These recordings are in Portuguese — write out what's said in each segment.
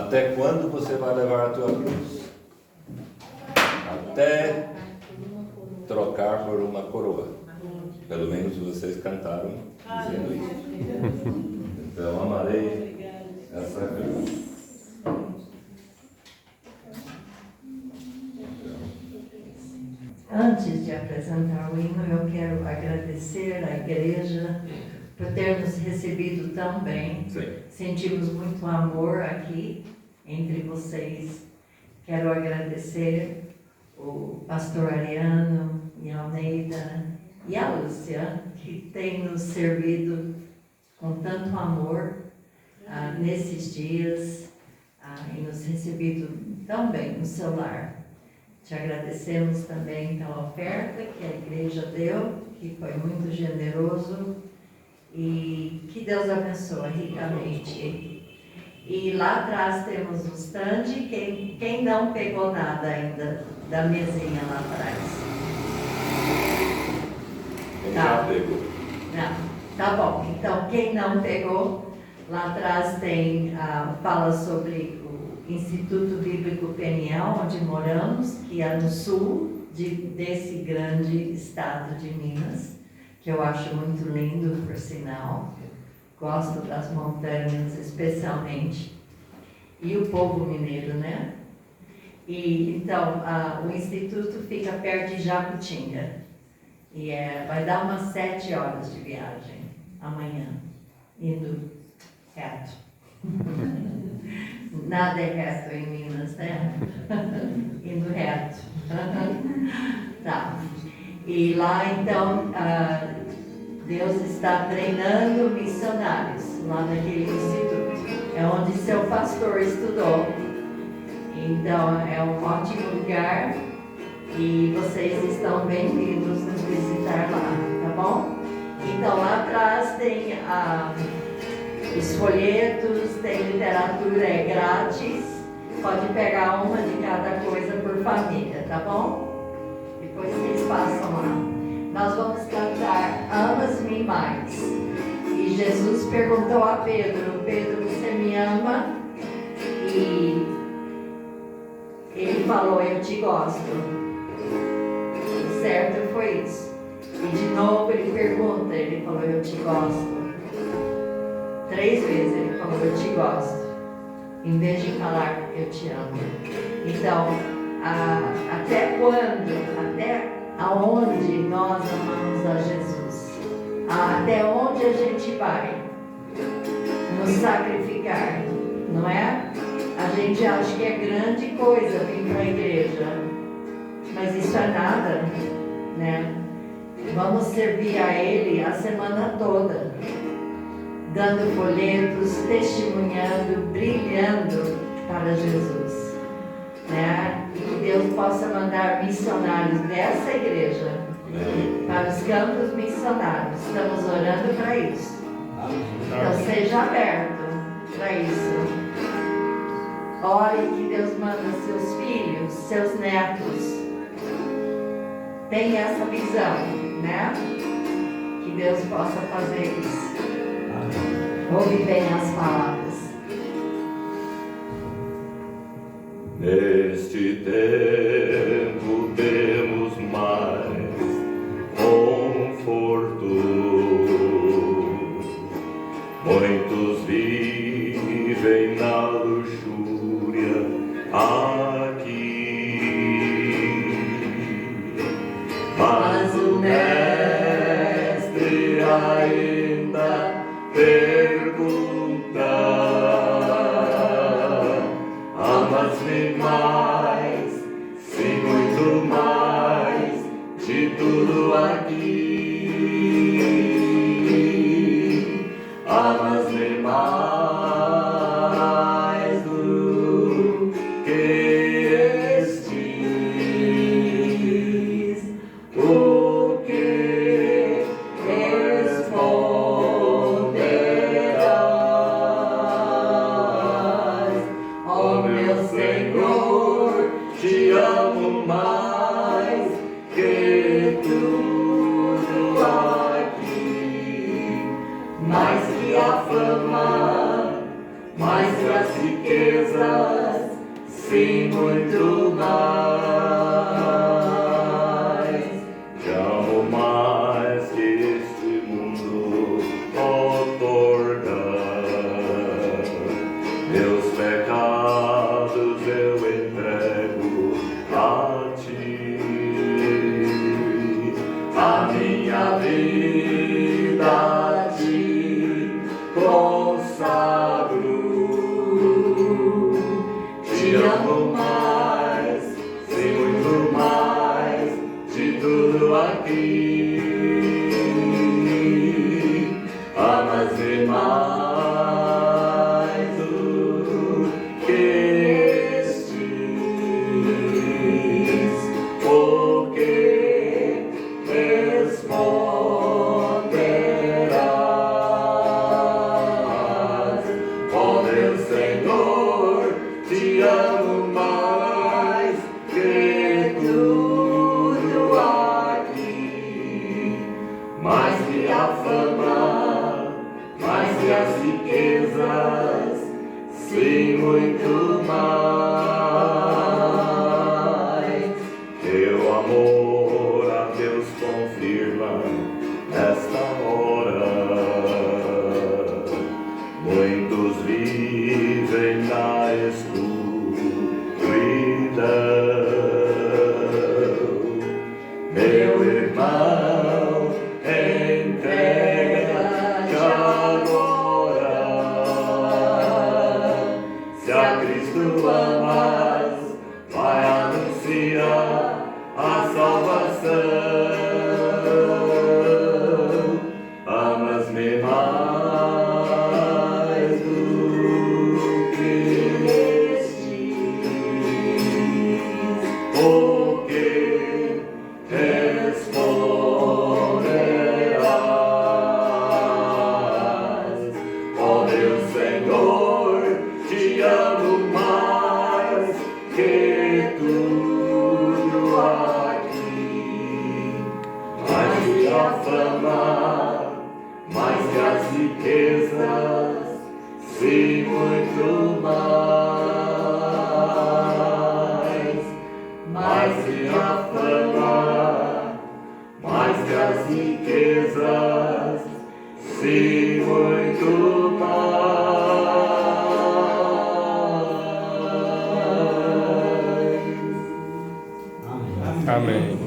Até quando você vai levar a tua cruz? Até trocar por uma coroa. Pelo menos vocês cantaram dizendo isso. Então amarei essa cruz. Antes de apresentar o hino, eu quero agradecer à igreja por ter nos recebido tão bem. Sim. Sentimos muito amor aqui entre vocês. Quero agradecer o pastor Ariano e a Almeida e a Lúcia, que tem nos servido com tanto amor nesses dias e nos recebido tão bem no seu lar. Te agradecemos também pela oferta que a igreja deu, que foi muito generoso, e que Deus abençoe ricamente. E lá atrás temos o stand, quem não pegou nada ainda da mesinha lá atrás? Quem já pegou? Não, tá bom. Então, quem não pegou, lá atrás tem, fala sobre o Instituto Bíblico Peniel, onde moramos, que é no sul desse grande estado de Minas, que eu acho muito lindo, por sinal. Gosto das montanhas, especialmente. E o povo mineiro, né? E, então, o Instituto fica perto de Jacutinga. E vai dar umas 7 horas de viagem amanhã, indo reto. Nada é reto em Minas, né? Indo reto. Tá. E lá, então, Deus está treinando missionários lá naquele instituto. É onde seu pastor estudou. Então, é um ótimo lugar e vocês estão bem-vindos nos visitar lá, tá bom? Então, lá atrás tem os folhetos, tem literatura, é grátis. Pode pegar uma de cada coisa por família, tá bom? Depois vocês passam lá. Nós vamos cantar Amas-me Mais. E Jesus perguntou a Pedro: Pedro, você me ama? E ele falou: eu te gosto. Certo? Foi isso. E de novo ele pergunta, ele falou: eu te gosto. 3 vezes ele falou: eu te gosto, em vez de falar: eu te amo. Então, até quando, até aonde nós amamos a Jesus? Até onde a gente vai nos sacrificar, não é? A gente acha que é grande coisa vir para a igreja, mas isso é nada, né? Vamos servir a Ele a semana toda, dando folhetos, testemunhando, brilhando para Jesus, né? E que Deus possa mandar missionários dessa igreja para os campos missionários. Estamos orando para isso. Então seja aberto para isso. Ore que Deus manda seus filhos, seus netos. Tenha essa visão, né? Que Deus possa fazer isso. Ouve bem as palavras. Neste tempo temos mais conforto. Muitos vivem na luxúria aqui, mas o Mestre ainda pergunta: amas-me mais, sim, muito mais, de tudo aqui. Amas-me mais do que estes, o que responderás? Ó meu Senhor, te amo mais que tudo aqui, mais que a fama, mais que as riquezas, sim, muito mais. Te amo mais que este mundo outorga. Meus pecados eu entrego a ti. A minha vida a ti consagro. Te amo mais, sim, muito mais de tudo aqui. Amas-me mais do que estes, porque responderás. Ó meu Senhor, te amo mais que tudo aqui, mais que a fama, mais que as riquezas, sim, muito mais. Teu amor a Deus confirma nesta hora. Muitos vivem na escuridão. Meu irmão, entrega-te agora. Se a Cristo amas, vai anunciar a salvação. Amas-me mais do que estes, porque responderás. Ó meu Senhor, te amo mais que tudo aqui, mais que a fama, mais que as riquezas, sim, muito mais. Mais que a fama, mais que as riquezas, sim, muito mais. Amém.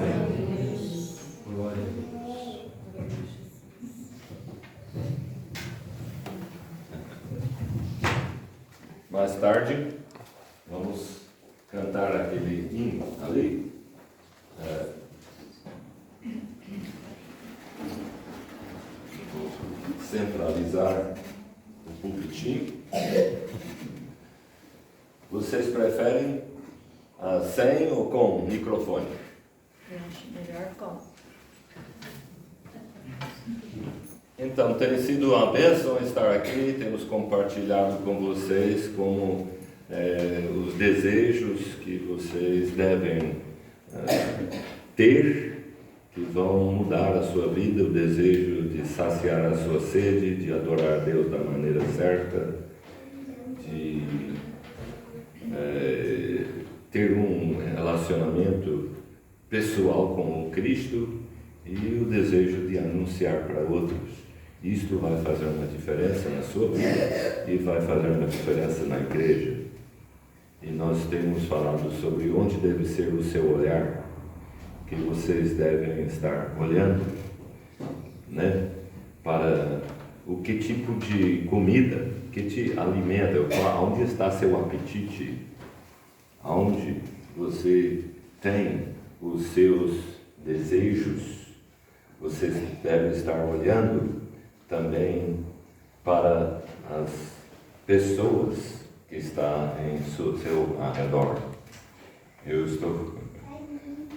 Glória a Deus. Mais tarde, vamos cantar aquele hino ali. Vou centralizar o pulpitinho. Vocês preferem sem ou com microfone? Eu acho melhor com. Então, tem sido uma bênção estar aqui, temos compartilhado com vocês como os desejos que vocês devem ter, que vão mudar a sua vida, o desejo de saciar a sua sede, de adorar Deus da maneira certa, de ter um relacionamento pessoal com o Cristo e o desejo de anunciar para outros. Isto vai fazer uma diferença na sua vida e vai fazer uma diferença na igreja. E nós temos falado sobre onde deve ser o seu olhar, que vocês devem estar olhando, né? Para o que tipo de comida que te alimenta, onde está seu apetite, aonde você tem os seus desejos. Vocês devem estar olhando também para as pessoas que estão em seu arredor. Eu estou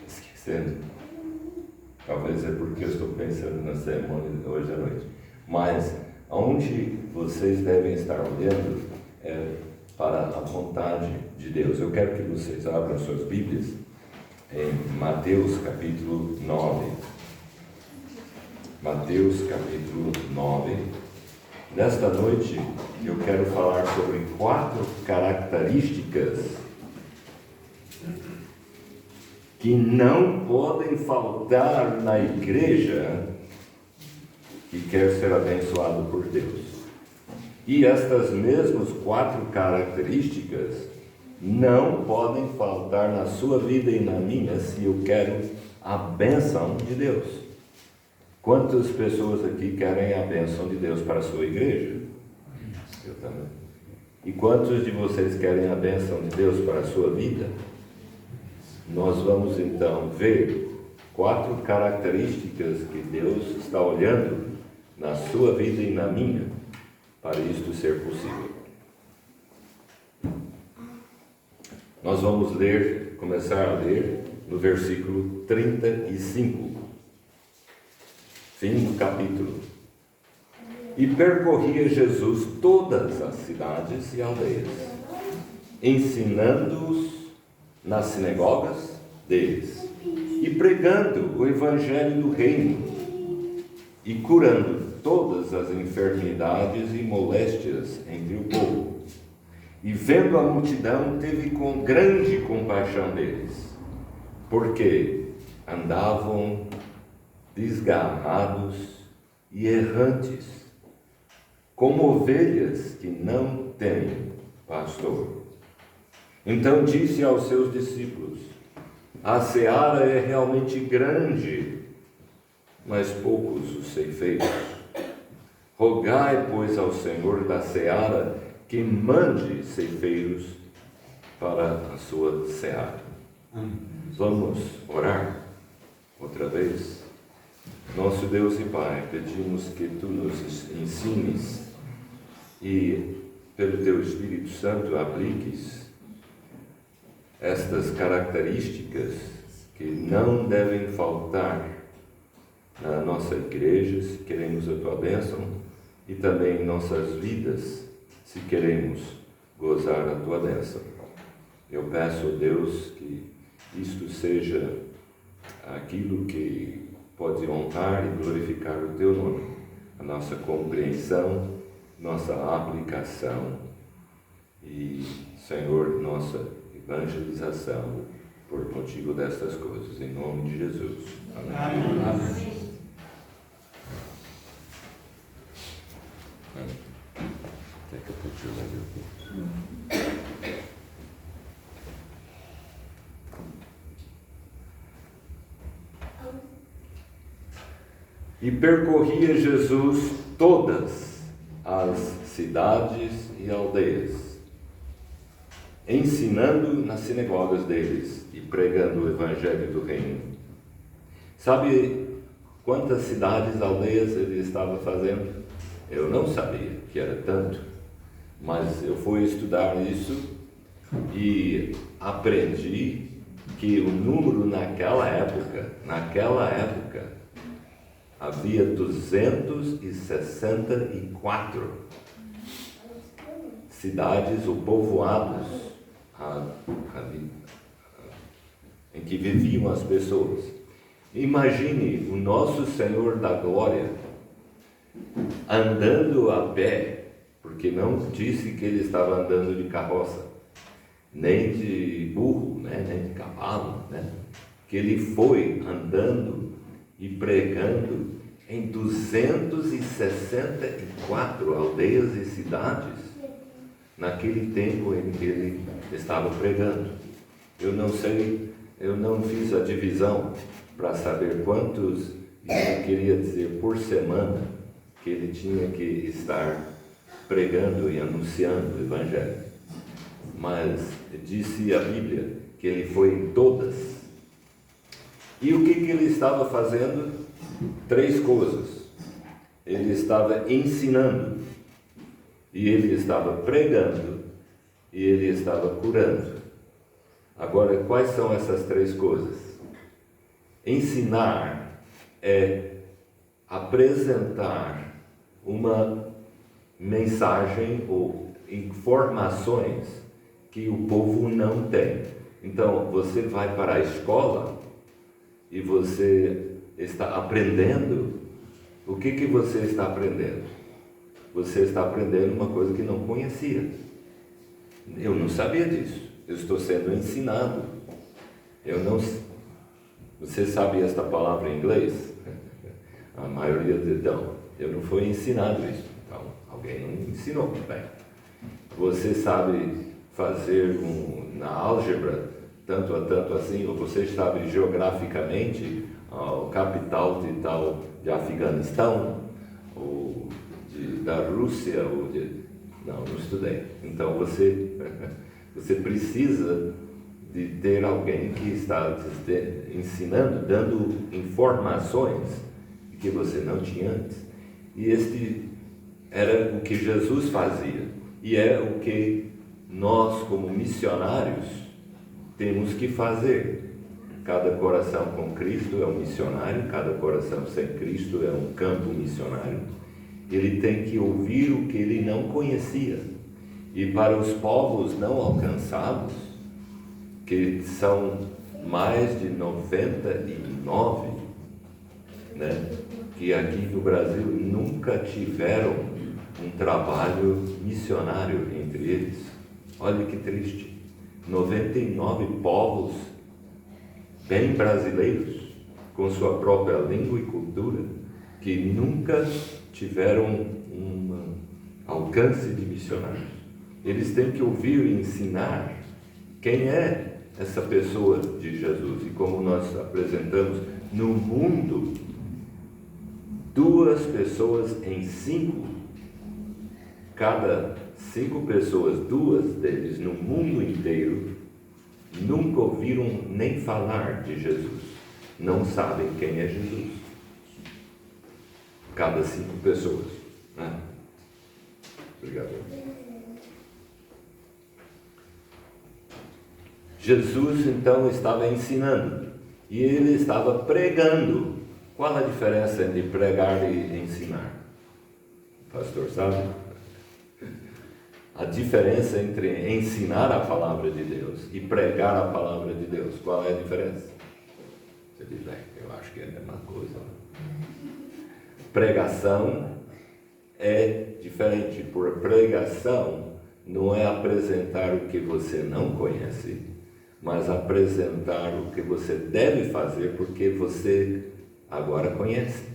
esquecendo, talvez é porque eu estou pensando na cerimônia de hoje à noite, mas onde vocês devem estar olhando é para a vontade de Deus. Eu quero que vocês abram suas Bíblias em Mateus capítulo 9. Mateus capítulo 9, Nesta noite, eu quero falar sobre 4 características que não podem faltar na igreja que quer ser abençoado por Deus. E estas mesmas 4 características não podem faltar na sua vida e na minha se eu quero a bênção de Deus. Quantas pessoas aqui querem a bênção de Deus para a sua igreja? Eu também. E quantos de vocês querem a bênção de Deus para a sua vida? Nós vamos então ver 4 características que Deus está olhando na sua vida e na minha para isto ser possível. Nós vamos começar a ler no versículo 35, fim do capítulo. E percorria Jesus todas as cidades e aldeias, ensinando-os nas sinagogas deles, e pregando o evangelho do reino, e curando todas as enfermidades e moléstias entre o povo. E vendo a multidão, teve com grande compaixão deles, porque andavam desgarrados e errantes, como ovelhas que não têm pastor. Então disse aos seus discípulos: a seara é realmente grande, mas poucos os ceifeiros. Rogai, pois, ao Senhor da seara que mande ceifeiros para a sua seara. Vamos orar outra vez. Nosso Deus e Pai, pedimos que Tu nos ensines e, pelo Teu Espírito Santo, apliques estas características que não devem faltar na nossa igreja, se queremos a Tua bênção, e também em nossas vidas, se queremos gozar a Tua bênção. Eu peço a Deus que isto seja aquilo que pode honrar e glorificar o Teu nome, a nossa compreensão, nossa aplicação e, Senhor, nossa evangelização por motivo destas coisas, em nome de Jesus. Amém. Amém. E percorria Jesus todas as cidades e aldeias, ensinando nas sinagogas deles e pregando o evangelho do reino. Sabe quantas cidades e aldeias ele estava fazendo? Eu não sabia que era tanto, mas eu fui estudar isso e aprendi que o número naquela época, havia 264 cidades ou povoados em que viviam as pessoas. Imagine o nosso Senhor da Glória andando a pé, porque não disse que ele estava andando de carroça, nem de burro, nem de cavalo, que ele foi andando e pregando em 264 aldeias e cidades naquele tempo em que ele estava pregando. Eu não sei, eu não fiz a divisão para saber quantos isso queria dizer por semana que ele tinha que estar pregando e anunciando o evangelho, mas disse a Bíblia que ele foi em todas. E o que ele estava fazendo? 3 coisas. Ele estava ensinando, e ele estava pregando, e ele estava curando. Agora, quais são essas 3 coisas? Ensinar é apresentar uma mensagem ou informações que o povo não tem. Então, você vai para a escola e você está aprendendo. O que você está aprendendo? você está aprendendo uma coisa que não conhecia. Eu não sabia disso. Eu estou sendo ensinado. Você sabe esta palavra em inglês? A maioria não. Eu não fui ensinado isso. Então, alguém não ensinou bem. Você sabe fazer na álgebra tanto a tanto assim, ou você sabe geograficamente a capital de tal de Afeganistão, ou da Rússia, não estudei. Então você precisa de ter alguém que está ensinando, dando informações que você não tinha antes. E este era o que Jesus fazia, e é o que nós, como missionários, temos que fazer. Cada coração com Cristo é um missionário, cada coração sem Cristo é um campo missionário. Ele tem que ouvir o que ele não conhecia. E para os povos não alcançados, que são mais de 99, que aqui no Brasil nunca tiveram um trabalho missionário entre eles. Olha que triste. 99 povos bem brasileiros, com sua própria língua e cultura, que nunca tiveram um alcance de missionários. Eles têm que ouvir e ensinar quem é essa pessoa de Jesus. E como nós apresentamos, no mundo, 2 pessoas em 5, cada 5 pessoas, 2 deles no mundo inteiro, nunca ouviram nem falar de Jesus. Não sabem quem é Jesus. Cada 5 pessoas. Obrigado. Jesus então estava ensinando e ele estava pregando. Qual a diferença entre pregar e ensinar? O pastor sabe? A diferença entre ensinar a palavra de Deus e pregar a palavra de Deus, qual é a diferença? Você diz, eu acho que é a mesma coisa. Pregação é diferente. Por pregação não é apresentar o que você não conhece, mas apresentar o que você deve fazer porque você agora conhece.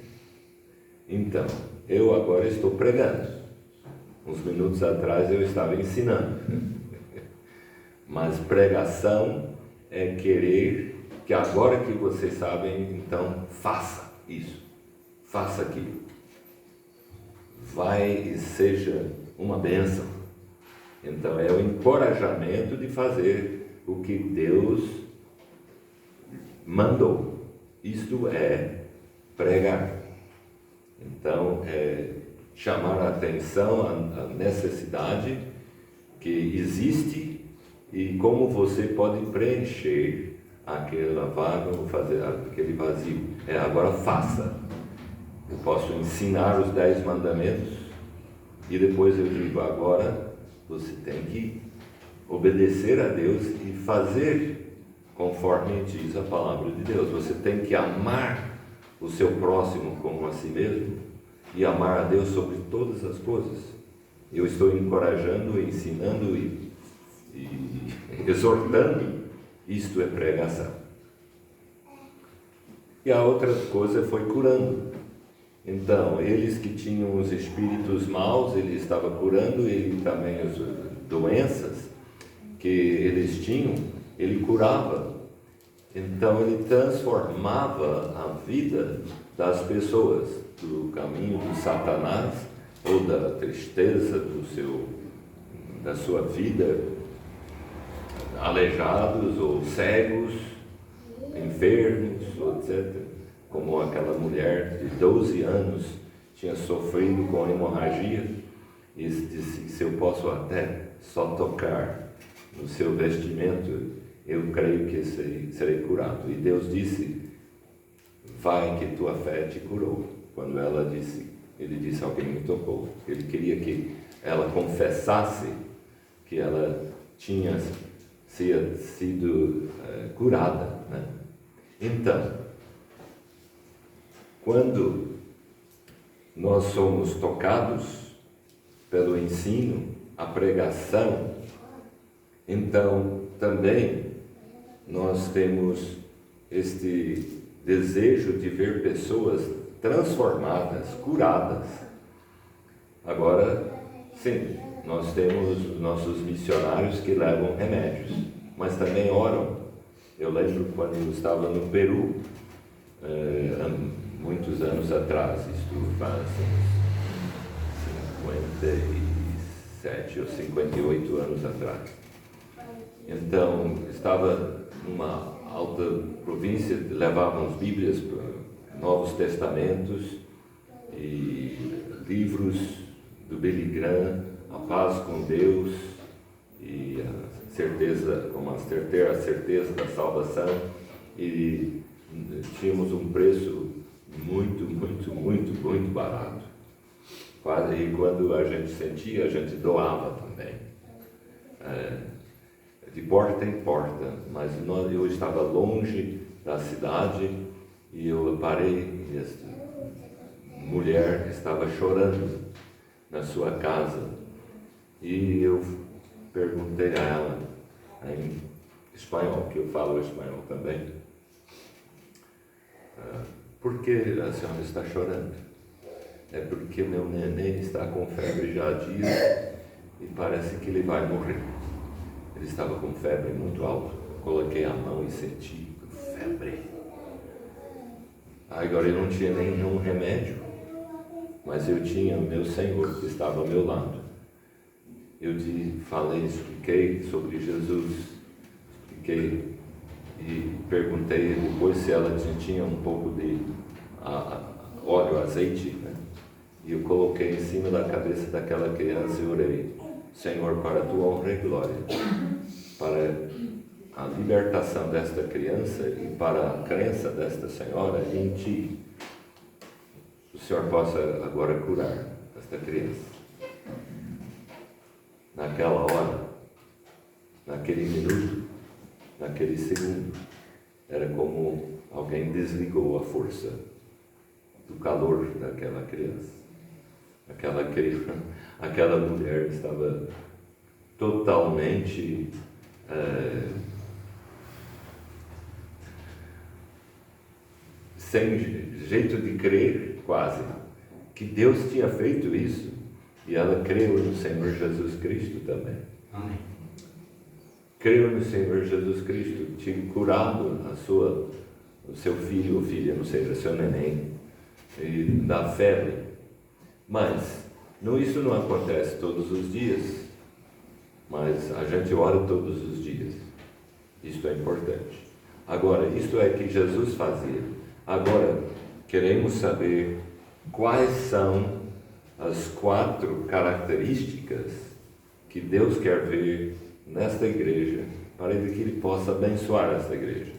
Então, eu agora estou pregando. Uns minutos atrás eu estava ensinando. Mas pregação é querer que agora que vocês sabem, então faça isso, faça aquilo. Vai e seja uma bênção. Então é o encorajamento de fazer o que Deus mandou. Isto é pregar. Então é chamar a atenção à necessidade que existe e como você pode preencher aquela vaga ou fazer aquele vazio. Agora faça. Eu posso ensinar os 10 mandamentos e depois eu digo, agora você tem que obedecer a Deus e fazer conforme diz a palavra de Deus. Você tem que amar o seu próximo como a si mesmo e amar a Deus sobre todas as coisas. Eu estou encorajando, ensinando e exortando. Isto é pregação. E a outra coisa foi curando. Então, eles que tinham os espíritos maus, ele estava curando, ele também as doenças que eles tinham, ele curava. Então, ele transformava a vida das pessoas do caminho do Satanás ou da tristeza da sua vida, aleijados ou cegos, enfermos, etc. Como aquela mulher de 12 anos tinha sofrido com hemorragia e disse, se eu posso até só tocar no seu vestimento, eu creio que serei curado. E Deus disse, vai que tua fé te curou. Quando ele disse, alguém me tocou. Ele queria que ela confessasse que ela tinha sido curada, né? Então, quando nós somos tocados pelo ensino, a pregação. Então, também nós temos este desejo de ver pessoas transformadas, curadas. Agora, sim, nós temos nossos missionários que levam remédios, mas também oram. Eu lembro quando eu estava no Peru, muitos anos atrás, isto faz 57 ou 58 anos atrás. Então, estava numa alta província, levávamos Bíblias, Novos Testamentos e livros do Billy Graham, A Paz com Deus e a certeza, como ter a certeza da salvação, e tínhamos um preço muito barato. E quando a gente sentia, a gente doava também. De porta em porta, mas eu estava longe da cidade e eu parei e esta mulher estava chorando na sua casa e eu perguntei a ela em espanhol, que eu falo espanhol também, por que a senhora está chorando? É porque meu neném está com febre já há dias e parece que ele vai morrer. Ele estava com febre muito alta. Coloquei a mão e senti febre. Agora eu não tinha nenhum remédio, mas eu tinha o meu Senhor que estava ao meu lado. Eu expliquei sobre Jesus, expliquei e perguntei depois se ela tinha um pouco de óleo, azeite, né? E eu coloquei em cima da cabeça daquela criança e orei: Senhor, para a tua honra e glória, para a libertação desta criança e para a crença desta senhora em ti, o Senhor possa agora curar esta criança. Naquela hora, naquele minuto, naquele segundo, era como alguém desligou a força do calor daquela criança. Aquela mulher estava totalmente sem jeito de crer, quase, que Deus tinha feito isso, e ela creu no Senhor Jesus Cristo também. Amém. Creu no Senhor Jesus Cristo, tinha curado o seu filho ou filha, não sei, o seu neném, da febre. Mas isso não acontece todos os dias, mas a gente ora todos os dias. Isto é importante. Agora, isto é que Jesus fazia. Agora, queremos saber quais são as 4 características que Deus quer ver nesta igreja, para que Ele possa abençoar esta igreja.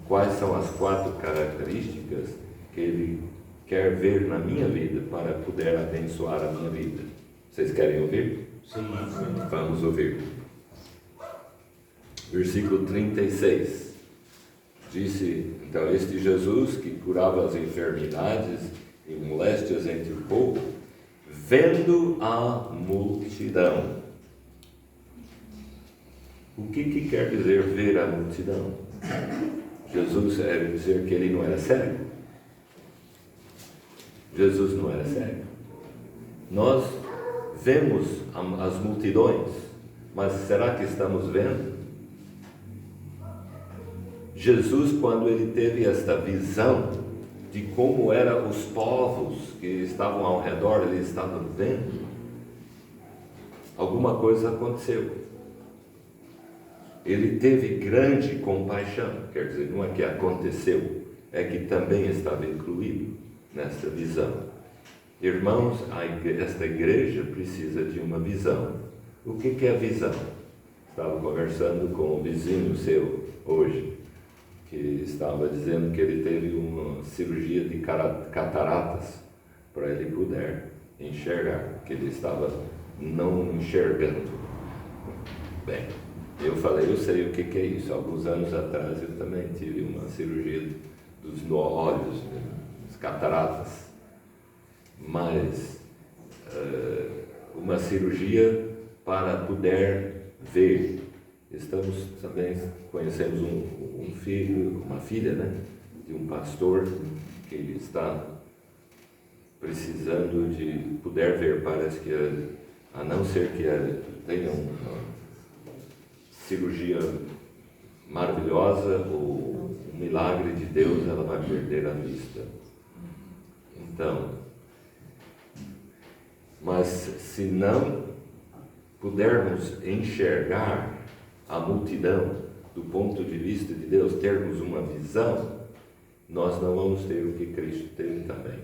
Quais são as 4 características que Ele quer ver na minha vida para poder abençoar a minha vida? Vocês querem ouvir? Sim. Vamos ouvir. Versículo 36. Disse, então, este Jesus que curava as enfermidades e moléstias entre o povo, vendo a multidão. O que quer dizer ver a multidão? Jesus era dizer que ele não era cego. Jesus não era cego. Nós vemos as multidões, mas será que estamos vendo? Jesus, quando ele teve esta visão de como eram os povos que estavam ao redor, ele estava vendo. Alguma coisa aconteceu. Ele teve grande compaixão, quer dizer, não é que aconteceu, é que também estava incluído nesta visão. Irmãos, esta igreja precisa de uma visão. O que é a visão? Estava conversando com um vizinho seu hoje, que estava dizendo que ele teve uma cirurgia de cataratas para ele poder enxergar, que ele estava não enxergando. Bem, eu falei, eu sei o que é isso. Alguns anos atrás eu também tive uma cirurgia dos olhos, as cataratas. Mas uma cirurgia para poder ver. Estamos também, conhecemos um filho, uma filha, né, de um pastor que está precisando de poder ver. Parece que, a não ser que tenha uma cirurgia maravilhosa ou um milagre de Deus, ela vai perder a vista. Então, mas se não pudermos enxergar a multidão do ponto de vista de Deus, termos uma visão, nós não vamos ter o que Cristo teve também.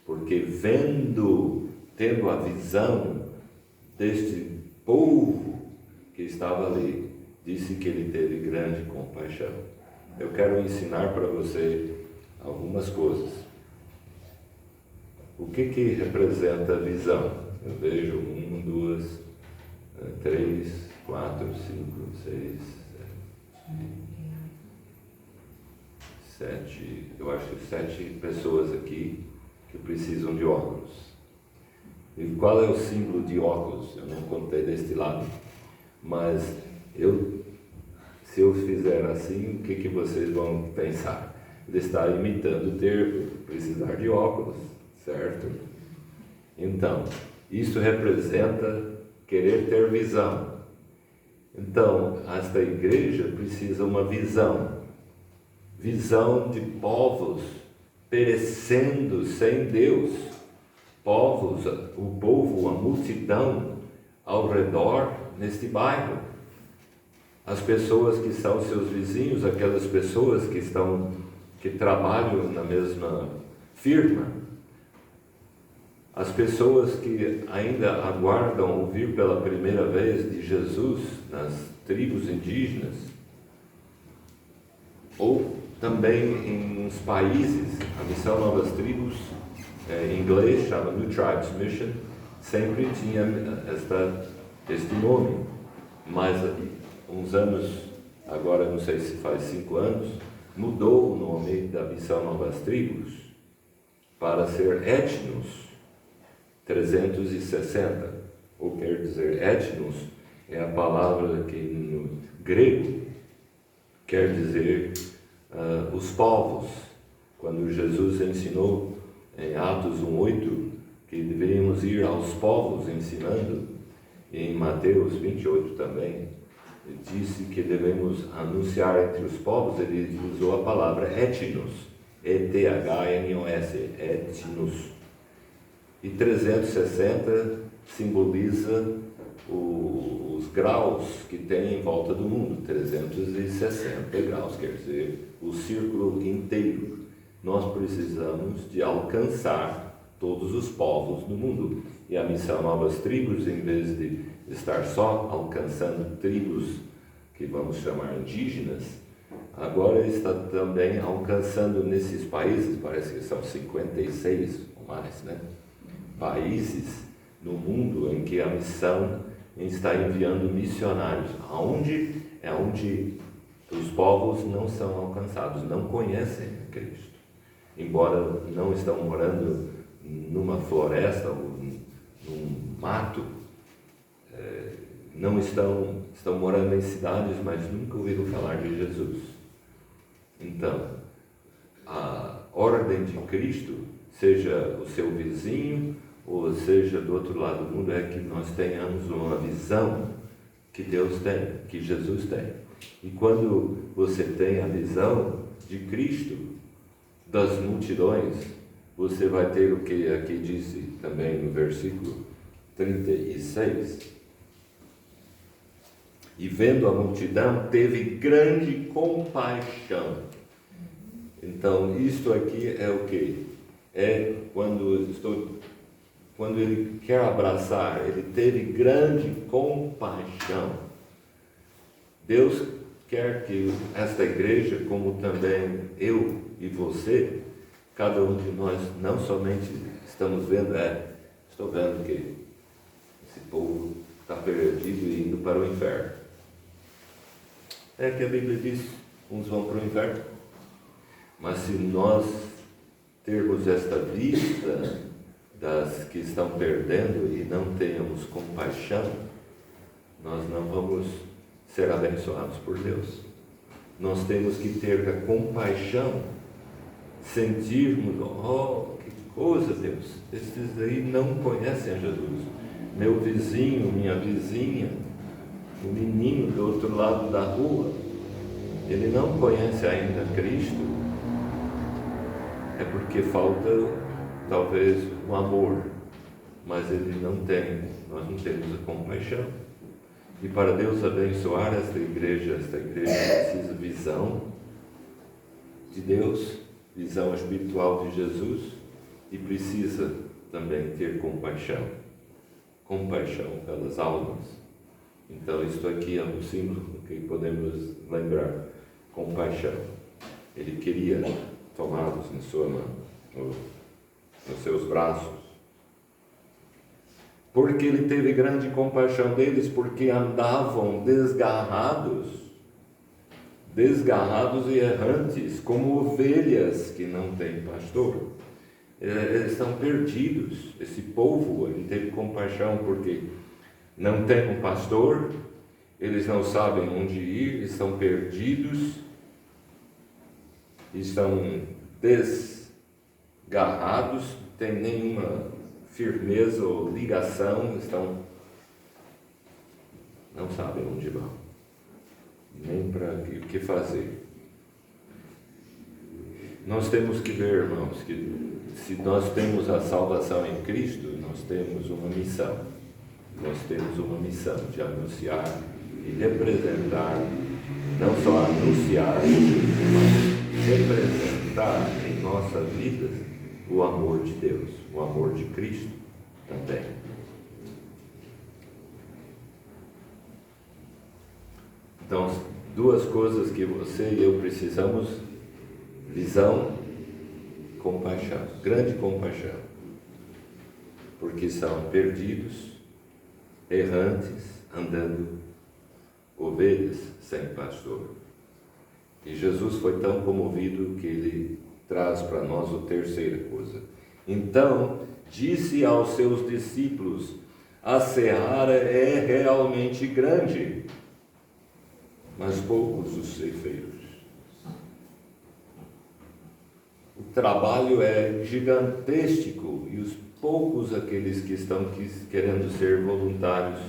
Porque tendo a visão deste povo que estava ali, disse que ele teve grande compaixão. Eu quero ensinar para você algumas coisas. O que representa a visão? Eu vejo 1, 2, 3, 4, 5, 6, 7, eu acho que 7 pessoas aqui que precisam de óculos. E qual é o símbolo de óculos? Eu não contei deste lado, mas se eu fizer assim, o que vocês vão pensar? Ele está imitando precisar de óculos, certo? Então, isso representa querer ter visão. Então, esta igreja precisa uma visão de povos perecendo sem Deus, o povo, a multidão ao redor neste bairro, as pessoas que são seus vizinhos, aquelas pessoas que trabalham na mesma firma, as pessoas que ainda aguardam ouvir pela primeira vez de Jesus nas tribos indígenas, ou também em uns países, a Missão Novas Tribos, em inglês chama New Tribes Mission, sempre tinha este nome, mas uns anos, agora não sei se faz 5 anos, mudou o nome da Missão Novas Tribos para ser Etnos 360, ou quer dizer, etnos é a palavra que no grego quer dizer os povos. Quando Jesus ensinou em Atos 1:8 que deveríamos ir aos povos ensinando, e em Mateus 28 também, ele disse que devemos anunciar entre os povos, ele usou a palavra etnos, E-T-H-N-O-S, etnos. E 360 simboliza os graus que tem em volta do mundo, 360 graus, quer dizer, o círculo inteiro. Nós precisamos de alcançar todos os povos do mundo. E a Missão Novas Tribos, em vez de estar só alcançando tribos que vamos chamar indígenas, agora está também alcançando nesses países, parece que são 56 ou mais, né? Países no mundo em que a missão está enviando missionários, onde os povos não são alcançados, não conhecem Cristo, embora não estão morando numa floresta ou num mato, não estão morando em cidades, mas nunca ouviram falar de Jesus. Então, a ordem de Cristo, seja o seu vizinho, ou seja do outro lado do mundo, é que nós tenhamos uma visão que Deus tem, que Jesus tem. E quando você tem a visão de Cristo, das multidões, você vai ter o que aqui disse também no versículo 36. E vendo a multidão, teve grande compaixão. Então, isto aqui é o que? É quando ele quer abraçar, ele teve grande compaixão. Deus quer que esta igreja, como também eu e você, cada um de nós, não somente estamos vendo, estou vendo que esse povo está perdido e indo para o inferno. É que a Bíblia diz, uns vão para o inferno. Mas se nós termos esta vista das que estão perdendo e não tenhamos compaixão, nós não vamos ser abençoados por Deus. Nós temos que ter a compaixão, sentirmos, oh, que coisa, Deus, esses aí não conhecem a Jesus. Meu vizinho, minha vizinha, o menino do outro lado da rua, ele não conhece ainda Cristo, é porque falta talvez o amor, mas ele não tem, nós não temos a compaixão. E para Deus abençoar esta igreja precisa de visão de Deus, visão espiritual de Jesus, e precisa também ter compaixão pelas almas. Então isto aqui é um símbolo que podemos lembrar, compaixão. Ele queria tomá-los em sua mão, nos seus braços, porque ele teve grande compaixão deles, porque andavam desgarrados e errantes, como ovelhas que não têm pastor. Eles estão perdidos. Esse povo, ele teve compaixão porque não tem um pastor, eles não sabem onde ir, estão perdidos, estão desgarrados, não tem nenhuma firmeza ou ligação, não sabem onde vão, nem para o que fazer. Nós temos que ver, irmãos, que se nós temos a salvação em Cristo, nós temos uma missão. Nós temos uma missão de anunciar e representar, não só anunciar, mas representar em nossa vida o amor de Deus, o amor de Cristo também. Então, duas coisas que você e eu precisamos: visão, compaixão, grande compaixão, porque são perdidos, errantes, andando ovelhas sem pastor. E Jesus foi tão comovido que ele traz para nós a terceira coisa. Então, disse aos seus discípulos: a seara é realmente grande, mas poucos os ceifeiros. O trabalho é gigantesco e os poucos aqueles que estão querendo ser voluntários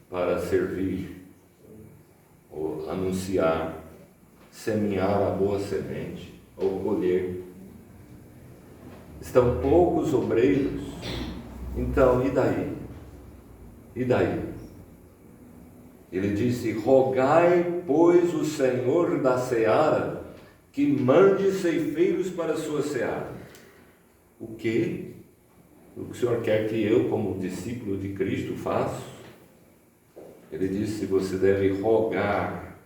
para servir, ou anunciar, semear a boa semente, ou colher. Estão poucos obreiros. Então, e daí? E daí? Ele disse: rogai, pois, o Senhor da seara que mande ceifeiros para a sua seara. O que o Senhor quer que eu, como discípulo de Cristo, faça? Ele disse: você deve rogar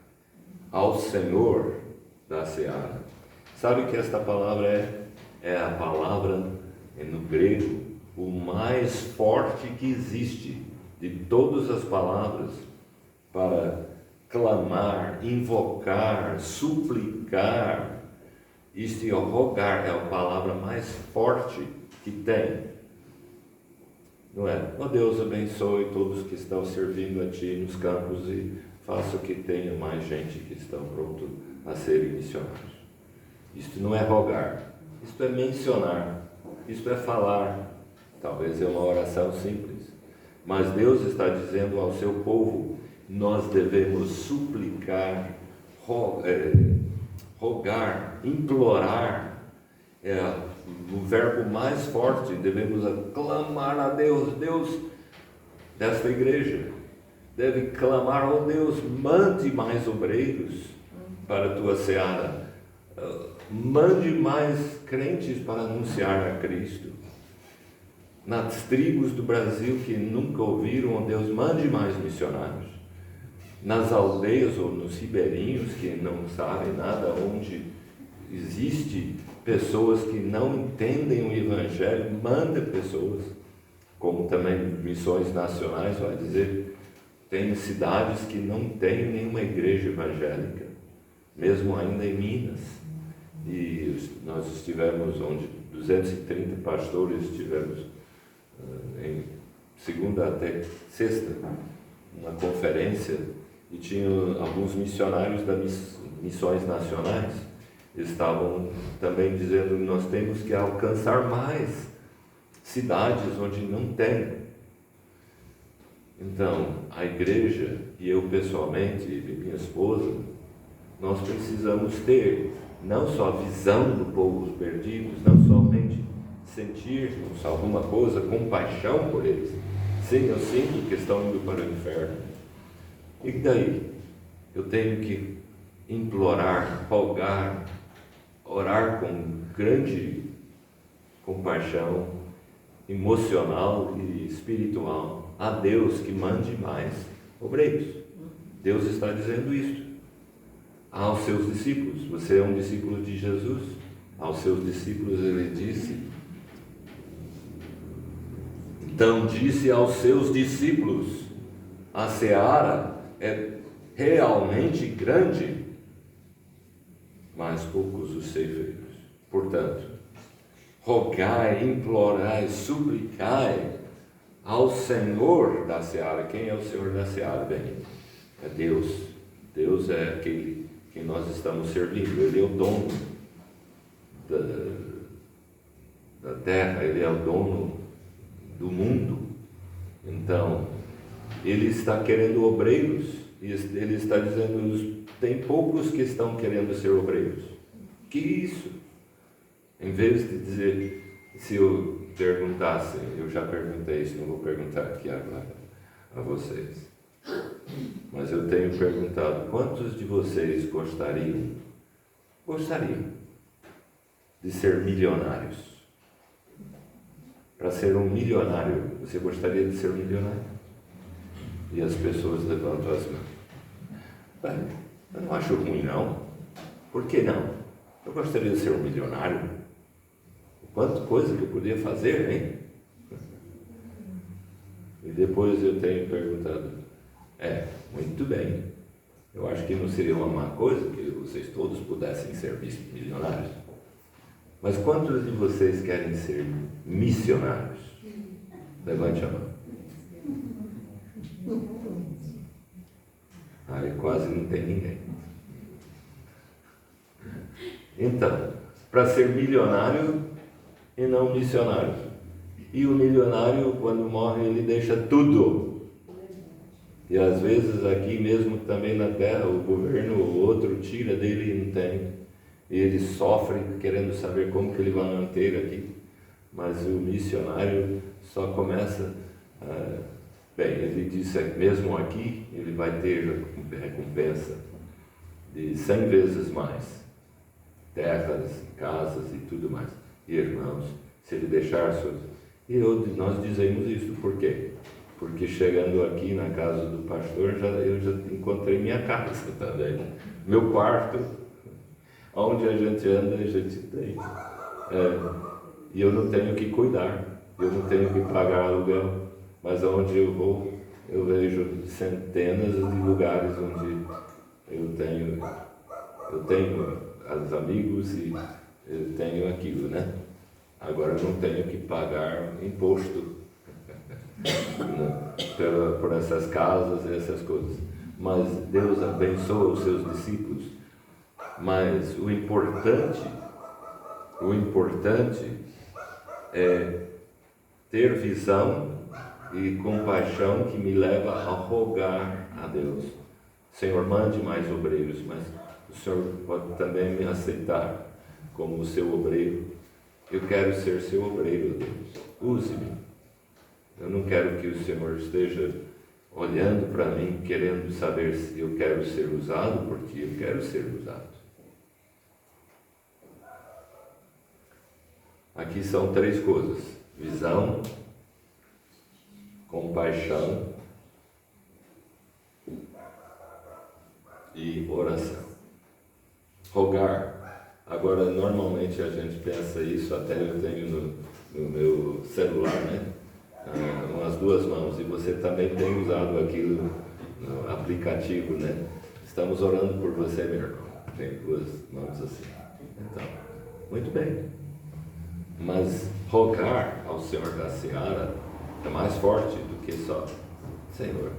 ao Senhor da seara. Sabe que esta palavra é a palavra, no grego, o mais forte que existe de todas as palavras para clamar, invocar, suplicar. Isto é rogar, é a palavra mais forte que tem. Não é? Ó Deus, abençoe todos que estão servindo a Ti nos campos e faça que tenha mais gente que estão prontos a serem missionários. Isto não é rogar, isto é mencionar, isto é falar. Talvez é uma oração simples, mas Deus está dizendo ao seu povo: nós devemos suplicar, rogar, implorar. O verbo mais forte, devemos clamar a Deus. Deus desta igreja deve clamar: ó Deus, mande mais obreiros para a tua seara, mande mais crentes para anunciar a Cristo. Nas tribos do Brasil que nunca ouviram, ó Deus, mande mais missionários. Nas aldeias ou nos ribeirinhos que não sabem nada, onde existe pessoas que não entendem o Evangelho, manda pessoas. Como também missões nacionais, vai dizer, tem cidades que não tem nenhuma igreja evangélica, mesmo ainda em Minas. E nós estivemos onde 230 pastores estivemos em segunda até sexta, uma conferência, e tinha alguns missionários das missões nacionais, estavam também dizendo que nós temos que alcançar mais cidades onde não tem. Então, a igreja e eu pessoalmente, e minha esposa, nós precisamos ter não só a visão do povo dos perdidos, não somente sentirmos alguma coisa, compaixão por eles. Sim, eu sinto que estão indo para o inferno. E daí? Eu tenho que implorar, rogar, orar com grande compaixão emocional e espiritual a Deus que mande mais obreiros. Deus está dizendo isto aos seus discípulos. Você é um discípulo de Jesus. Aos seus discípulos ele disse. Então disse aos seus discípulos: a seara é realmente grande, mas poucos os ceifeiros. Portanto, rogai, implorai, suplicai ao Senhor da seara. Quem é o Senhor da seara? Bem, é Deus. Deus é aquele que nós estamos servindo. Ele é o dono da terra, Ele é o dono do mundo. Então, Ele está querendo obreiros, e Ele está dizendo, tem poucos que estão querendo ser obreiros. Que isso? Em vez de dizer, se eu perguntasse, eu já perguntei isso, não vou perguntar aqui agora a vocês, mas eu tenho perguntado, quantos de vocês gostariam de ser milionários? Para ser um milionário, você gostaria de ser um milionário? E as pessoas levantam as mãos. Eu não acho ruim, não. Por que não? Eu gostaria de ser um milionário. Quanta coisa que eu podia fazer, hein? E depois eu tenho perguntado, muito bem. Eu acho que não seria uma má coisa que vocês todos pudessem ser milionários. Mas quantos de vocês querem ser missionários? Levante a mão. Quase não tem ninguém. Então, para ser milionário e não missionário. E o milionário, quando morre, ele deixa tudo. E às vezes aqui mesmo também na terra, o governo ou outro tira dele e não tem. E ele sofre querendo saber como que ele vai manter aqui. Mas o missionário só começa... ele disse, mesmo aqui, ele vai ter recompensa de 100 vezes mais. Terras, casas e tudo mais. E irmãos, se ele deixar suas... nós dizemos isso, por quê? Porque chegando aqui na casa do pastor, eu já encontrei minha casa também. Meu quarto, onde a gente anda, a gente tem. E eu não tenho que cuidar, eu não tenho que pagar aluguel, mas onde eu vou, eu vejo centenas de lugares onde eu tenho os amigos e eu tenho aquilo, né? Agora eu não tenho que pagar imposto por essas casas e essas coisas. Mas Deus abençoa os seus discípulos. Mas o importante é ter visão e compaixão que me leva a rogar a Deus. Senhor, mande mais obreiros, mas o Senhor pode também me aceitar como o seu obreiro. Eu quero ser seu obreiro, Deus. Use-me. Eu não quero que o Senhor esteja olhando para mim, querendo saber se eu quero ser usado por ti. Eu quero ser usado. Aqui são 3 coisas: visão, compaixão e oração. Rogar. Agora, normalmente a gente pensa isso, até eu tenho no meu celular, né? Umas 2 mãos, e você também tem usado aquilo no aplicativo, né? Estamos orando por você, meu irmão. Tem 2 mãos assim. Então, muito bem. Mas rogar ao Senhor da seara é mais forte do que só: Senhor,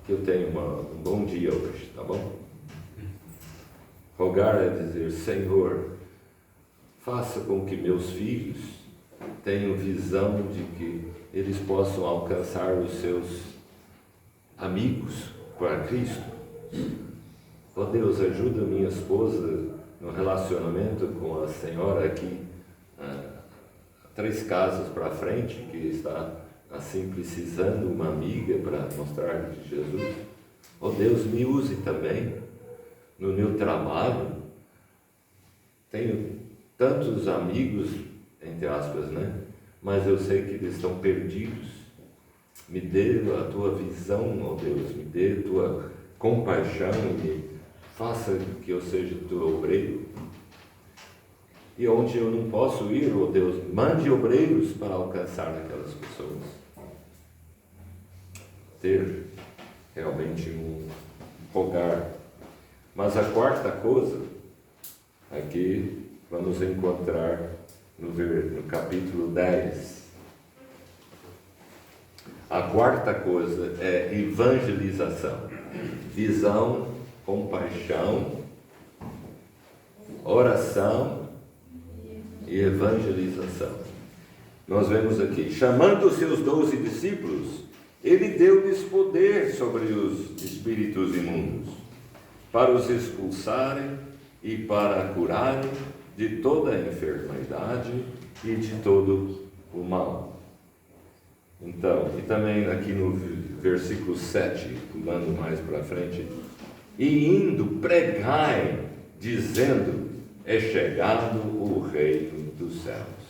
que eu tenha um bom dia hoje, tá bom? Rogar é dizer: Senhor, faça com que meus filhos tenham visão de que eles possam alcançar os seus amigos para Cristo. Ó Deus, ajuda minha esposa no relacionamento com a senhora aqui, 3 casas para frente, que está assim precisando uma amiga para mostrar de Jesus. Ó Deus, me use também no meu trabalho. Tenho tantos amigos, entre aspas, né? Mas eu sei que eles estão perdidos. Me dê a tua visão, ó Deus, me dê a tua compaixão e me faça que eu seja teu obreiro. E onde eu não posso ir, ó Deus, mande obreiros para alcançar aquelas pessoas. Ter realmente um rogar. Mas a quarta coisa, aqui vamos encontrar no capítulo 10. A quarta coisa é evangelização. Visão, compaixão, oração e evangelização. Nós vemos aqui: chamando os seus 12 discípulos, ele deu-lhes poder sobre os espíritos imundos, para os expulsarem e para curarem de toda a enfermidade e de todo o mal. Então, e também aqui no versículo 7, pulando mais para frente: e indo pregai, dizendo: é chegado o reino dos céus.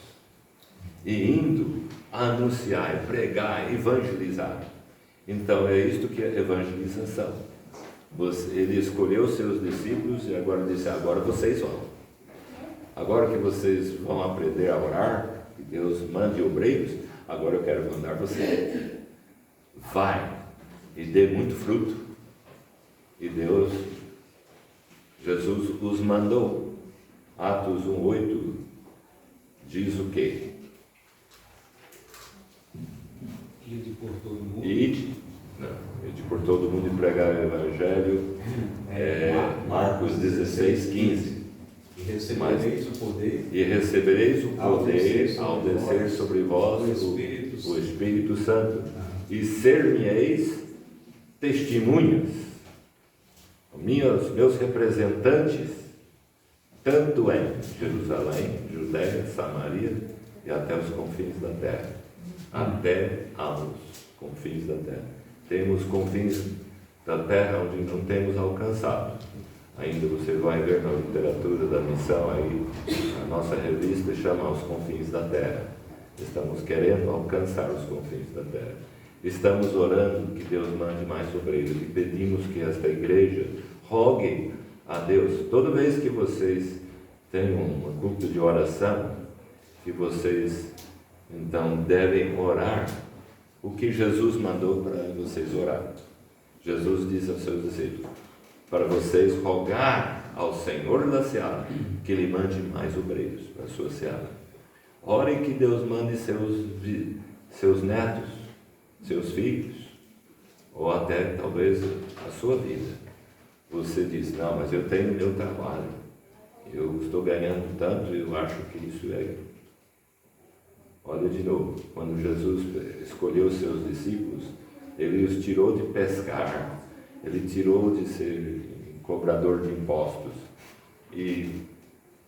E indo anunciar, pregar, evangelizar. Então é isto que é evangelização. Ele escolheu os seus discípulos e agora disse: agora vocês vão. Agora que vocês vão aprender a orar, que Deus mande obreiros, agora eu quero mandar você. Vai e dê muito fruto. E Jesus os mandou. Atos 1:8 diz o quê? Ide por todo mundo. Ide por todo mundo e pregar o Evangelho. Marcos 16:15. E recebereis o poder. E recebereis o poder ao descer sobre vós o Espírito Santo. E ser-me-eis testemunhas, meus representantes, tanto em Jerusalém, Judéia, Samaria e até os confins da terra. Até aos confins da terra. Temos confins da terra onde não temos alcançado. Ainda você vai ver na literatura da missão aí, a nossa revista chama Aos Confins da Terra. Estamos querendo alcançar os confins da terra. Estamos orando que Deus mande mais obreiros e pedimos que esta igreja rogue a Deus. Toda vez que vocês tenham um culto de oração, que vocês então devem orar o que Jesus mandou para vocês orar. Jesus disse aos seus discípulos: para vocês rogar ao Senhor da seara que Ele mande mais obreiros para a sua seara. Orem que Deus mande seus netos, seus filhos, ou até talvez a sua vida. Você diz: não, mas eu tenho meu trabalho, eu estou ganhando tanto, eu acho que isso é... Olha de novo, quando Jesus escolheu os seus discípulos, Ele os tirou de pescar, Ele tirou de ser cobrador de impostos. E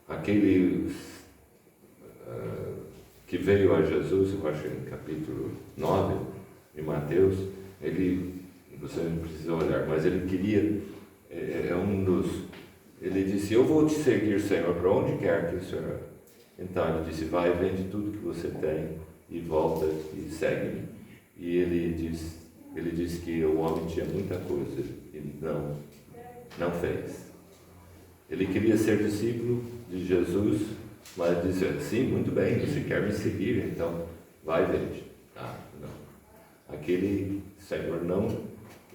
aquele que veio a Jesus, eu acho em capítulo 9 de Mateus, você não precisa olhar, mas ele queria, ele disse: eu vou te seguir, Senhor, para onde quer que o Senhor... Então ele disse: vai, vende tudo que você tem e volta e segue-me. E ele disse que o homem tinha muita coisa e não fez. Ele queria ser discípulo de Jesus, mas disse: sim, muito bem, você quer me seguir, então vai, vende. Não. Aquele Senhor não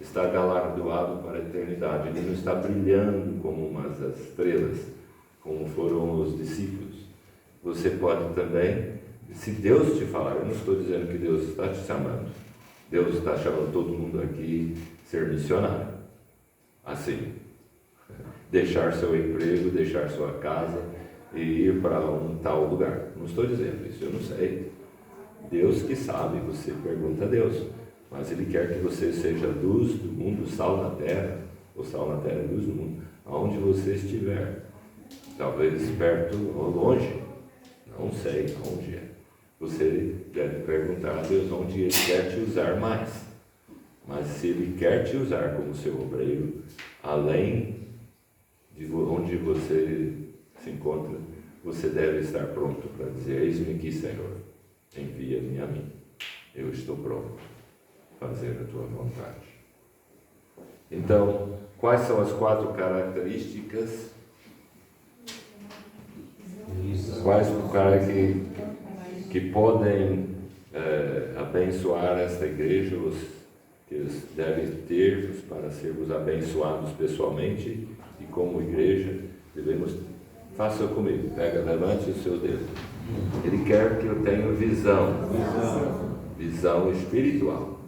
está galardoado para a eternidade, ele não está brilhando como umas estrelas, como foram os discípulos. Você pode também Se Deus te falar, eu não estou dizendo que Deus está te chamando. Deus está chamando todo mundo aqui a ser missionário. Assim, deixar seu emprego, deixar sua casa e ir para um tal lugar. Não estou dizendo isso, eu não sei. Deus que sabe, você pergunta a Deus. Mas Ele quer que você seja luz do mundo, sal na terra. O sal na terra é luz do mundo. Aonde você estiver. Talvez perto ou longe. Não sei onde é. Você deve perguntar a Deus onde Ele quer te usar mais. Mas se Ele quer te usar como seu obreiro, além de onde você se encontra, você deve estar pronto para dizer: eis-me aqui, Senhor, envia-me a mim. Eu estou pronto a fazer a tua vontade. Então, quais são as 4 características? Quais que podem abençoar esta igreja, os que eles devem ter para sermos abençoados pessoalmente e como igreja devemos. Faça comigo, levante os seus dedos. Ele quer que eu tenha visão espiritual.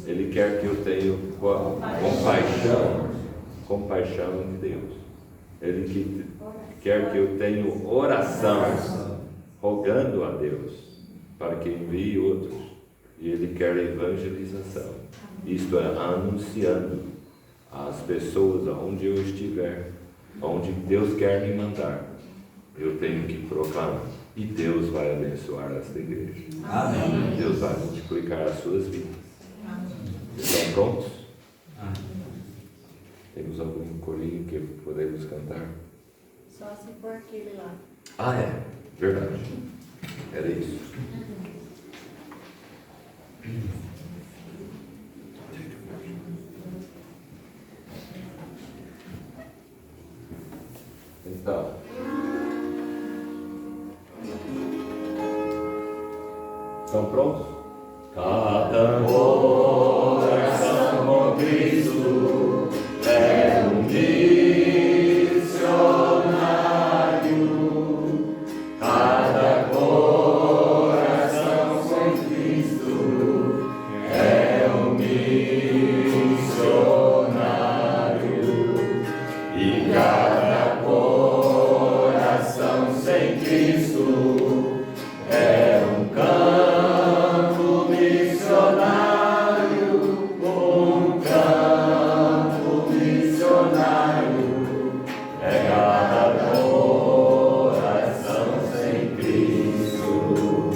Ele quer que eu tenha compaixão de Deus. Ele quer que eu tenha oração, rogando a Deus para que envie outros. E Ele quer evangelização. Isto é, anunciando às pessoas aonde eu estiver, onde Deus quer me mandar, eu tenho que proclamar. E Deus vai abençoar esta igreja. Amém. Deus vai multiplicar as suas vidas. Estão prontos? Temos algum corinho que podemos cantar? Só se for aquele lá. Ah, é. Verdade. Era isso. Então, estão prontos? Cada coração com Cristo é um missionário. Cada coração com Cristo é um missionário. E cada coração sem Cristo é um campo missionário, um campo missionário. É cada coração sem Cristo,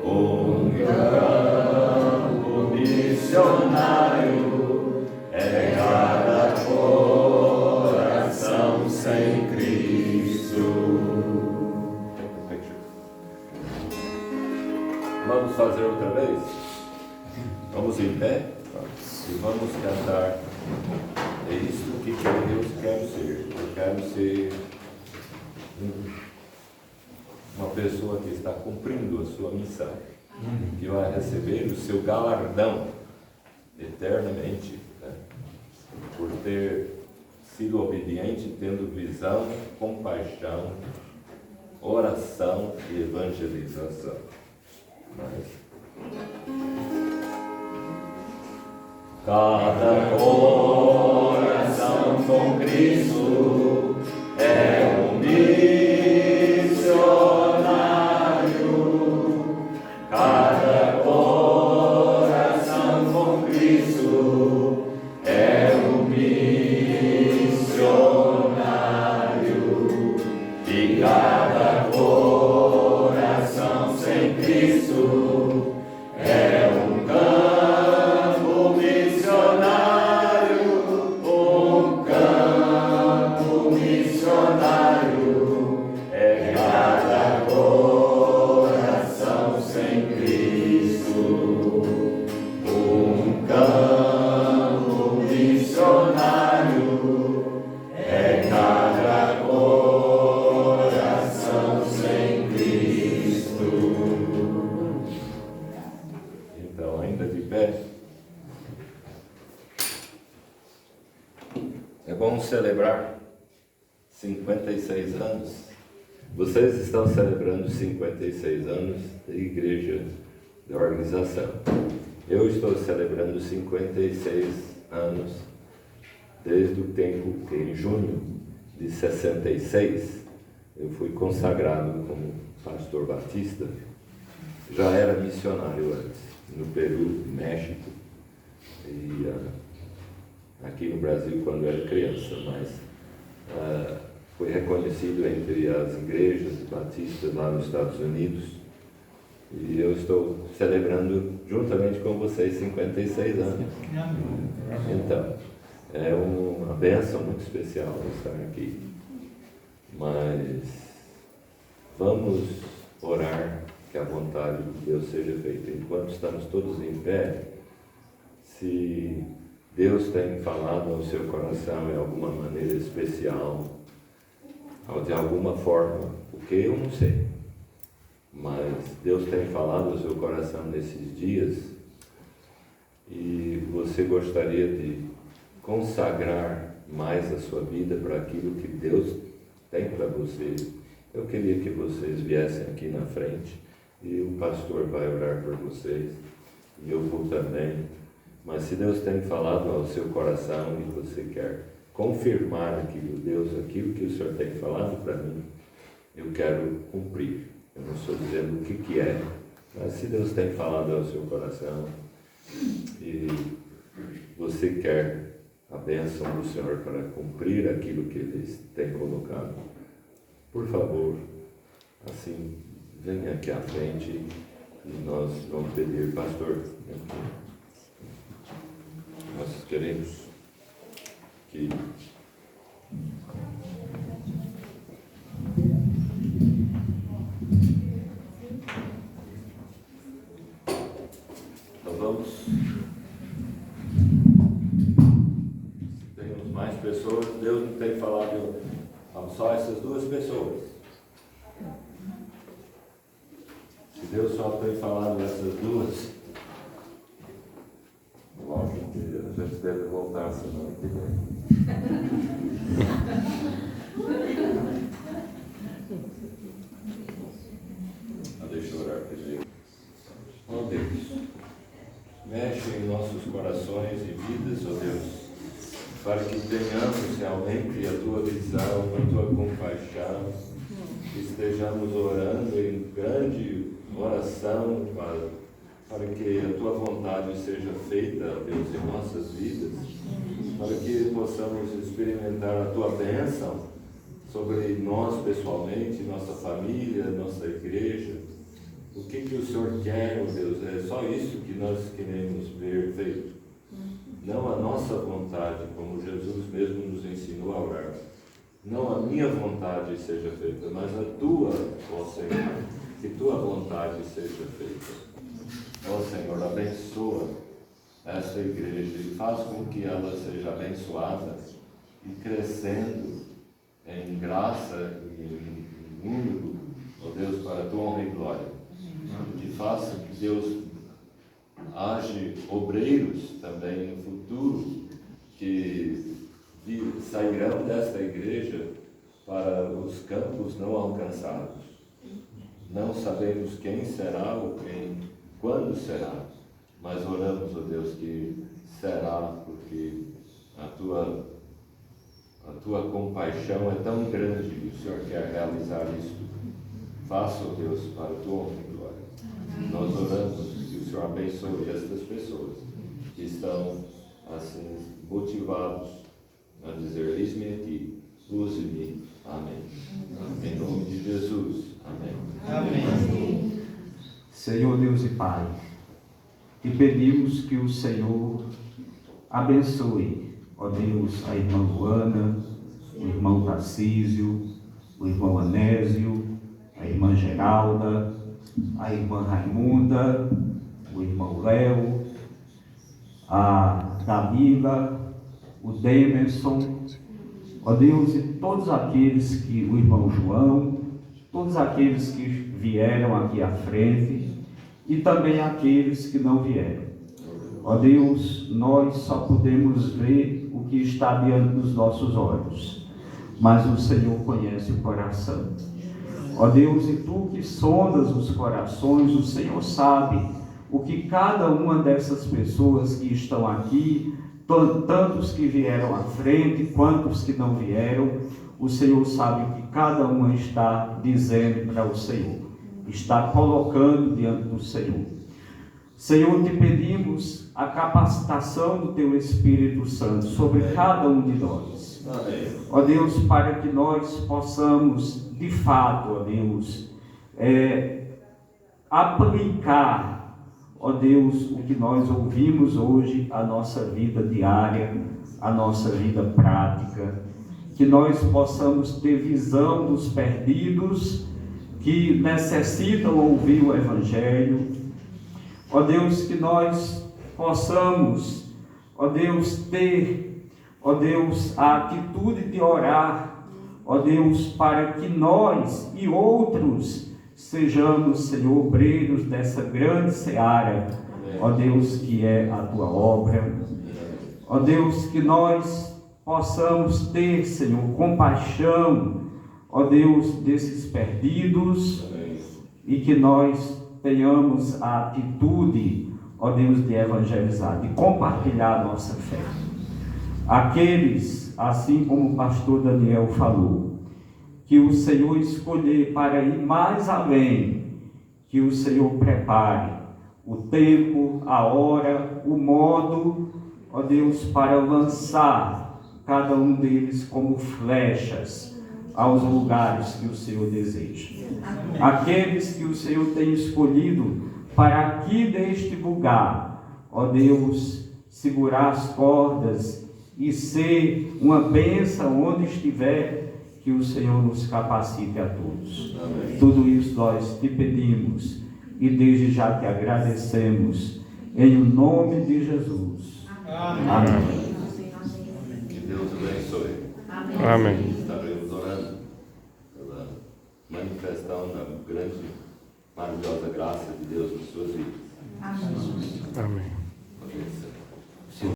um campo missionário. É cada coração sem Cristo. Vamos fazer outra vez? Vamos em pé e vamos cantar. É isso que Deus quer ser. Eu quero ser uma pessoa que está cumprindo a sua missão, que vai receber o seu galardão eternamente, né? Por ter sido obediente, tendo visão, compaixão, oração e evangelização. Mas cada coração com Cristo é um missionário. Cada coração com Cristo é um missionário. E cada coração sem Cristo é um campo missionário, um campo missionário. É cada coração sem Cristo, um campo missionário. É cada coração sem Cristo. Então, ainda de pé, é bom celebrar 56 anos Vocês estão celebrando 56 anos de igreja, de organização. Eu estou celebrando 56 anos desde o tempo que, em junho de 66, eu fui consagrado como pastor batista. Já era missionário antes, no Peru, México e aqui no Brasil quando era criança, mas foi reconhecido entre as igrejas batistas lá nos Estados Unidos, e eu estou celebrando juntamente com vocês 56 anos. Então, é uma bênção muito especial estar aqui. Mas vamos orar que a vontade de Deus seja feita. Enquanto estamos todos em pé, se Deus tem falado ao seu coração de alguma maneira especial, ou de alguma forma, porque eu não sei, mas Deus tem falado ao seu coração nesses dias, e você gostaria de consagrar mais a sua vida para aquilo que Deus tem para você, eu queria que vocês viessem aqui na frente e o pastor vai orar por vocês e eu vou também. Mas se Deus tem falado ao seu coração e você quer confirmar aquilo que o Senhor tem falado para mim, eu quero cumprir. Eu não estou dizendo o que é, mas se Deus tem falado ao seu coração e você quer a bênção do Senhor para cumprir aquilo que Ele tem colocado, por favor, assim, venha aqui à frente e nós vamos pedir, pastor, nós queremos que nós vamos, temos mais pessoas, Deus não tem falado só essas duas pessoas. Se Deus só tem falado essas duas, lógico que a gente deve voltar semana que vem. Deixa eu orar primeiro. Ó Deus, mexe em nossos corações e vidas, ó Deus, para que tenhamos realmente a tua visão, a tua compaixão, que estejamos orando em grande oração para que a tua vontade seja feita, ó Deus, em nossas vidas, para que possamos experimentar a tua bênção sobre nós pessoalmente, nossa família, nossa igreja. O que o Senhor quer, ó Deus, é só isso que nós queremos ver feito. Não a nossa vontade, como Jesus mesmo nos ensinou a orar. Não a minha vontade seja feita, mas a tua, ó Senhor, que tua vontade seja feita. Ó Senhor, abençoa esta igreja e faz com que ela seja abençoada e crescendo em graça e em número, ó Deus, para a tua honra e glória. Que faça que Deus age obreiros também no futuro que sairão desta igreja para os campos não alcançados. Não sabemos quem será ou quando será, mas oramos, ó Deus, que será, porque a tua compaixão é tão grande e o Senhor quer realizar isso. Faça, ó Deus, para a tua honra e glória. Nós oramos que o Senhor abençoe estas pessoas que estão assim motivados a dizer: eis-me aqui, use-me. Amém. Em nome de Jesus. Amém. Amém. Senhor Deus e Pai, te pedimos que o Senhor abençoe, ó Deus, a irmã Luana, o irmão Tarcísio, o irmão Anésio, a irmã Geralda, a irmã Raimunda, o irmão Léo, a Damila, o Demerson, ó Deus, e todos aqueles que, o irmão João, todos aqueles que vieram aqui à frente e também aqueles que não vieram. Ó Deus, nós só podemos ver o que está diante dos nossos olhos, mas o Senhor conhece o coração. Ó Deus, e Tu que sondas os corações, o Senhor sabe o que cada uma dessas pessoas que estão aqui, tantos que vieram à frente, quantos que não vieram, o Senhor sabe o que cada uma está dizendo para o Senhor, está colocando diante do Senhor. Senhor, te pedimos a capacitação do Teu Espírito Santo sobre cada um de nós. Ó Deus, para que nós possamos, de fato, ó Deus, aplicar, ó Deus, o que nós ouvimos hoje à nossa vida diária, à nossa vida prática, que nós possamos ter visão dos perdidos que necessitam ouvir o Evangelho. Ó Deus, que nós possamos, ó Deus, ter, ó Deus, a atitude de orar, ó Deus, para que nós e outros sejamos, Senhor, obreiros dessa grande seara, ó Deus, que é a Tua obra. Ó Deus, que nós possamos ter, Senhor, compaixão, ó Deus, desses perdidos, e que nós tenhamos a atitude, ó Deus, de evangelizar, de compartilhar a nossa fé. Aqueles, assim como o pastor Daniel falou, que o Senhor escolher para ir mais além, que o Senhor prepare o tempo, a hora, o modo, ó Deus, para lançar cada um deles como flechas aos lugares que o Senhor deseja. Aqueles que o Senhor tem escolhido para aqui deste lugar, ó Deus, segurar as cordas e ser uma bênção onde estiver, que o Senhor nos capacite a todos. Amém. Tudo isso nós te pedimos e desde já te agradecemos, em nome de Jesus. Amém. Amém. Que Deus abençoe. Amém. Estaremos orando pela manifestação da grande, maravilhosa graça de Deus nas suas vidas. Amém.